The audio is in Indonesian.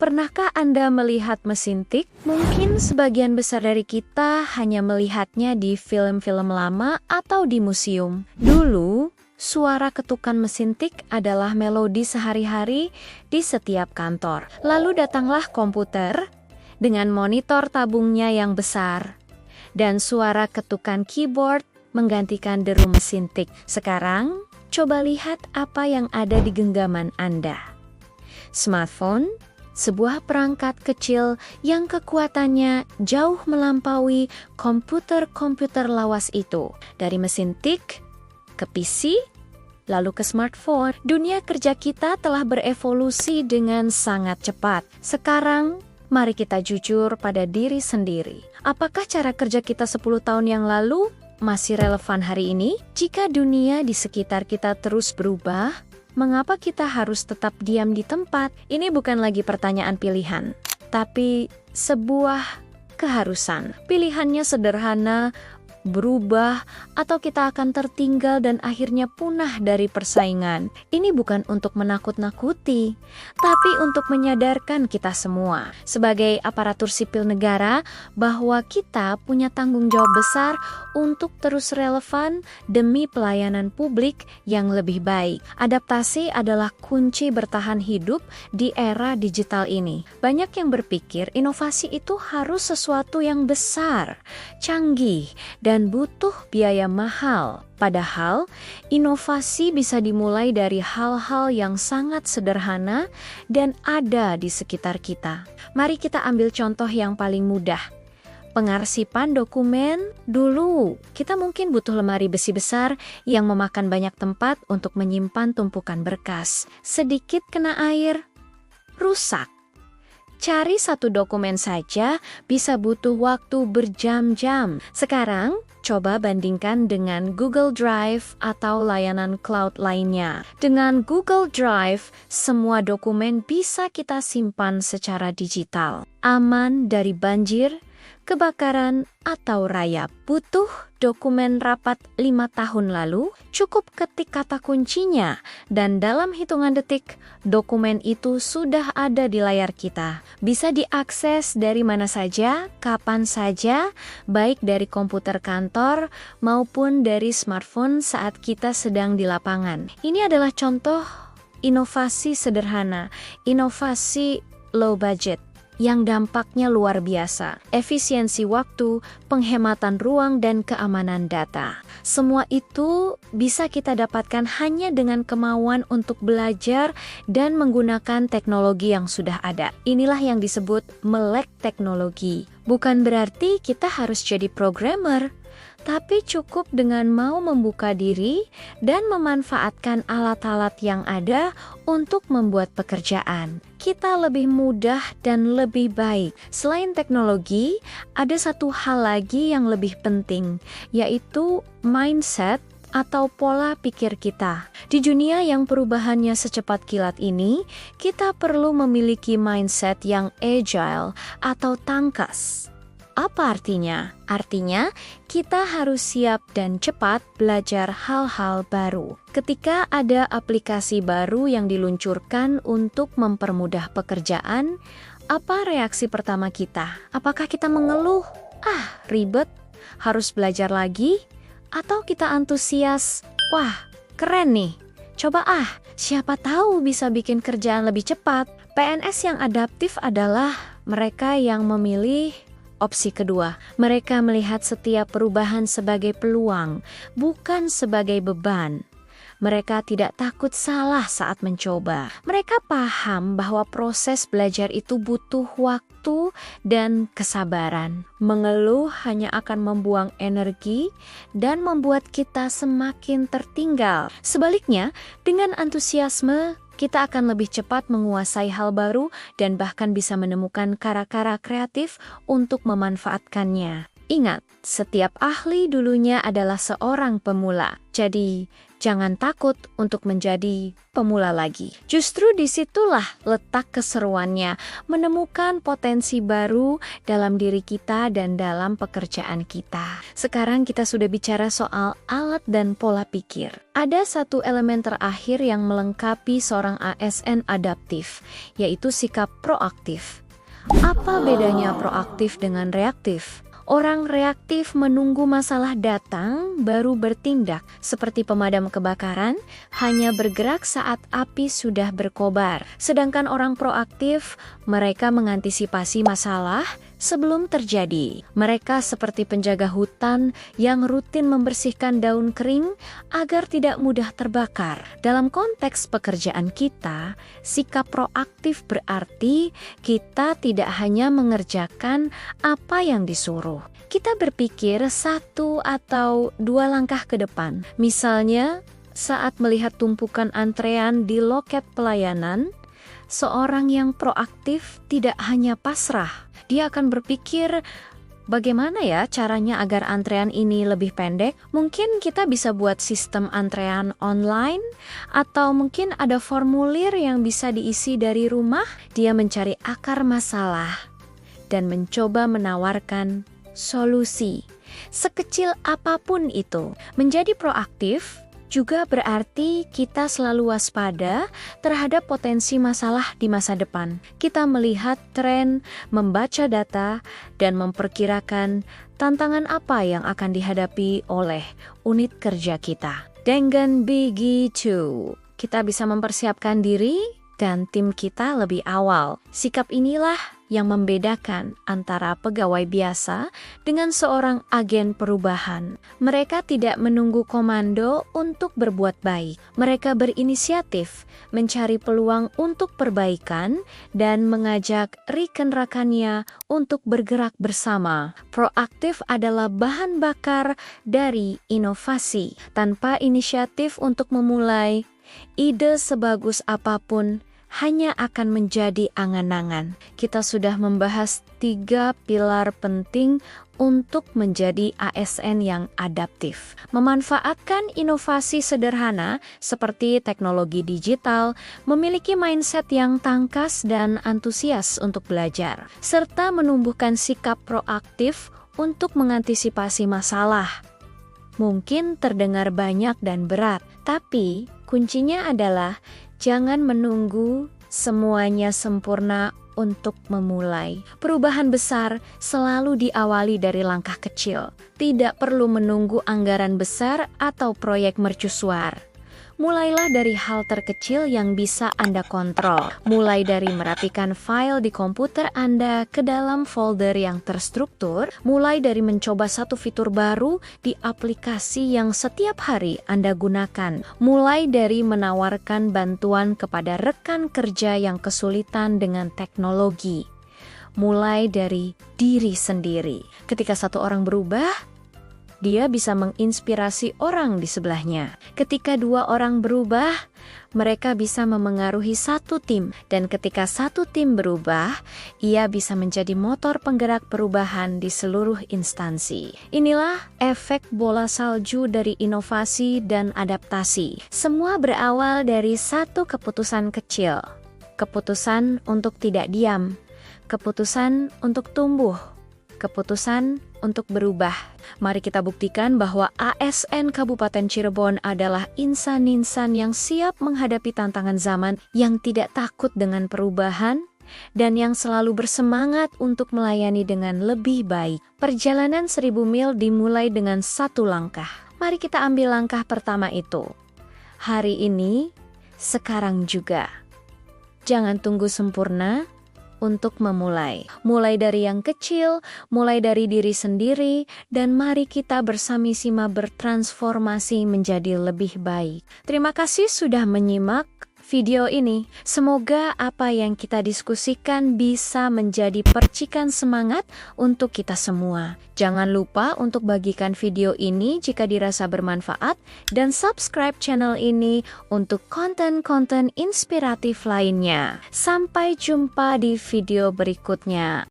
Pernahkah Anda melihat mesin tik? Mungkin sebagian besar dari kita hanya melihatnya di film-film lama atau di museum. Dulu, suara ketukan mesin tik adalah melodi sehari-hari di setiap kantor. Lalu datanglah komputer dengan monitor tabungnya yang besar, dan suara ketukan keyboard menggantikan deru mesin tik. Sekarang, coba lihat apa yang ada di genggaman Anda. Smartphone, sebuah perangkat kecil yang kekuatannya jauh melampaui komputer-komputer lawas itu. Dari mesin tik ke PC, lalu ke smartphone, dunia kerja kita telah berevolusi dengan sangat cepat. Sekarang, mari kita jujur pada diri sendiri. Apakah cara kerja kita 10 tahun yang lalu masih relevan hari ini? Jika dunia di sekitar kita terus berubah, mengapa kita harus tetap diam di tempat? Ini bukan lagi pertanyaan pilihan, tapi sebuah keharusan. Pilihannya sederhana, berubah, atau kita akan tertinggal dan akhirnya punah dari persaingan. Ini bukan untuk menakut-nakuti, tapi untuk menyadarkan kita semua sebagai aparatur sipil negara bahwa kita punya tanggung jawab besar untuk terus relevan demi pelayanan publik yang lebih baik. Adaptasi adalah kunci bertahan hidup di era digital ini. Banyak yang berpikir inovasi itu harus sesuatu yang besar, canggih, dan butuh biaya mahal. Padahal, inovasi bisa dimulai dari hal-hal yang sangat sederhana dan ada di sekitar kita. Mari kita ambil contoh yang paling mudah. Pengarsipan dokumen. Dulu, kita mungkin butuh lemari besi besar yang memakan banyak tempat untuk menyimpan tumpukan berkas. Sedikit kena air, rusak. Cari satu dokumen saja bisa butuh waktu berjam-jam. Sekarang, coba bandingkan dengan Google Drive atau layanan cloud lainnya. Dengan Google Drive, semua dokumen bisa kita simpan secara digital, aman dari banjir, kebakaran, atau rayap. Butuh dokumen rapat 5 tahun lalu? Cukup ketik kata kuncinya, dan dalam hitungan detik, dokumen itu sudah ada di layar kita. Bisa diakses dari mana saja, kapan saja, baik dari komputer kantor maupun dari smartphone saat kita sedang di lapangan. Ini adalah contoh inovasi sederhana, inovasi low budget, yang dampaknya luar biasa. Efisiensi waktu, penghematan ruang, dan keamanan data. Semua itu bisa kita dapatkan hanya dengan kemauan untuk belajar dan menggunakan teknologi yang sudah ada. Inilah yang disebut melek teknologi. Bukan berarti kita harus jadi programmer, tapi cukup dengan mau membuka diri dan memanfaatkan alat-alat yang ada untuk membuat pekerjaan kita lebih mudah dan lebih baik. Selain teknologi, ada satu hal lagi yang lebih penting, yaitu mindset atau pola pikir kita. Di dunia yang perubahannya secepat kilat ini, kita perlu memiliki mindset yang agile atau tangkas. Apa artinya? Artinya, kita harus siap dan cepat belajar hal-hal baru. Ketika ada aplikasi baru yang diluncurkan untuk mempermudah pekerjaan, apa reaksi pertama kita? Apakah kita mengeluh? Ribet, harus belajar lagi? Atau kita antusias? Wah, keren nih. Coba siapa tahu bisa bikin kerjaan lebih cepat. PNS yang adaptif adalah mereka yang memilih opsi kedua. Mereka melihat setiap perubahan sebagai peluang, bukan sebagai beban. Mereka tidak takut salah saat mencoba. Mereka paham bahwa proses belajar itu butuh waktu dan kesabaran. Mengeluh hanya akan membuang energi dan membuat kita semakin tertinggal. Sebaliknya, dengan antusiasme, kita akan lebih cepat menguasai hal baru dan bahkan bisa menemukan cara-cara kreatif untuk memanfaatkannya. Ingat, setiap ahli dulunya adalah seorang pemula. Jadi, Jangan takut untuk menjadi pemula lagi. Justru disitulah letak keseruannya, menemukan potensi baru dalam diri kita dan dalam pekerjaan kita. Sekarang kita sudah bicara soal alat dan pola pikir. Ada satu elemen terakhir yang melengkapi seorang ASN adaptif, yaitu sikap proaktif. Apa bedanya proaktif dengan reaktif? Orang reaktif menunggu masalah datang baru bertindak, seperti pemadam kebakaran hanya bergerak saat api sudah berkobar. Sedangkan orang proaktif, mereka mengantisipasi masalah sebelum terjadi. Mereka seperti penjaga hutan yang rutin membersihkan daun kering agar tidak mudah terbakar. Dalam konteks pekerjaan kita, sikap proaktif berarti kita tidak hanya mengerjakan apa yang disuruh. Kita berpikir 1 atau 2 langkah ke depan. Misalnya, saat melihat tumpukan antrean di loket pelayanan, seorang yang proaktif tidak hanya pasrah. Dia akan berpikir, bagaimana ya caranya agar antrean ini lebih pendek? Mungkin kita bisa buat sistem antrean online, atau mungkin ada formulir yang bisa diisi dari rumah. Dia mencari akar masalah dan mencoba menawarkan solusi, sekecil apapun itu. Menjadi proaktif juga berarti kita selalu waspada terhadap potensi masalah di masa depan. Kita melihat tren, membaca data, dan memperkirakan tantangan apa yang akan dihadapi oleh unit kerja kita. Dengan begitu, kita bisa mempersiapkan diri dan tim kita lebih awal. Sikap inilah yang membedakan antara pegawai biasa dengan seorang agen perubahan. Mereka tidak menunggu komando untuk berbuat baik. Mereka berinisiatif, mencari peluang untuk perbaikan, dan mengajak rekan-rekannya untuk bergerak bersama. Proaktif adalah bahan bakar dari inovasi. Tanpa inisiatif untuk memulai, ide sebagus apapun hanya akan menjadi angan-angan. Kita sudah membahas 3 pilar penting untuk menjadi ASN yang adaptif. Memanfaatkan inovasi sederhana seperti teknologi digital, memiliki mindset yang tangkas dan antusias untuk belajar, serta menumbuhkan sikap proaktif untuk mengantisipasi masalah. Mungkin terdengar banyak dan berat, tapi kuncinya adalah jangan menunggu semuanya sempurna untuk memulai. Perubahan besar selalu diawali dari langkah kecil. Tidak perlu menunggu anggaran besar atau proyek mercusuar. Mulailah dari hal terkecil yang bisa Anda kontrol. Mulai dari merapikan file di komputer Anda ke dalam folder yang terstruktur. Mulai dari mencoba satu fitur baru di aplikasi yang setiap hari Anda gunakan. Mulai dari menawarkan bantuan kepada rekan kerja yang kesulitan dengan teknologi. Mulai dari diri sendiri. Ketika satu orang berubah, dia bisa menginspirasi orang di sebelahnya. Ketika 2 orang berubah, mereka bisa memengaruhi satu tim. Dan ketika satu tim berubah, ia bisa menjadi motor penggerak perubahan di seluruh instansi. Inilah efek bola salju dari inovasi dan adaptasi. Semua berawal dari satu keputusan kecil. Keputusan untuk tidak diam. Keputusan untuk tumbuh. Keputusan untuk berubah. Mari kita buktikan bahwa ASN Kabupaten Cirebon adalah insan-insan yang siap menghadapi tantangan zaman, yang tidak takut dengan perubahan, dan yang selalu bersemangat untuk melayani dengan lebih baik. Perjalanan 1000 mil dimulai dengan 1 langkah. Mari kita ambil langkah pertama itu. Hari ini, sekarang juga. Jangan tunggu sempurna untuk memulai. Mulai dari yang kecil, mulai dari diri sendiri, dan mari kita bersama-sama bertransformasi menjadi lebih baik. Terima kasih sudah menyimak video ini. Semoga apa yang kita diskusikan bisa menjadi percikan semangat untuk kita semua. Jangan lupa untuk bagikan video ini jika dirasa bermanfaat, dan subscribe channel ini untuk konten-konten inspiratif lainnya. Sampai jumpa di video berikutnya.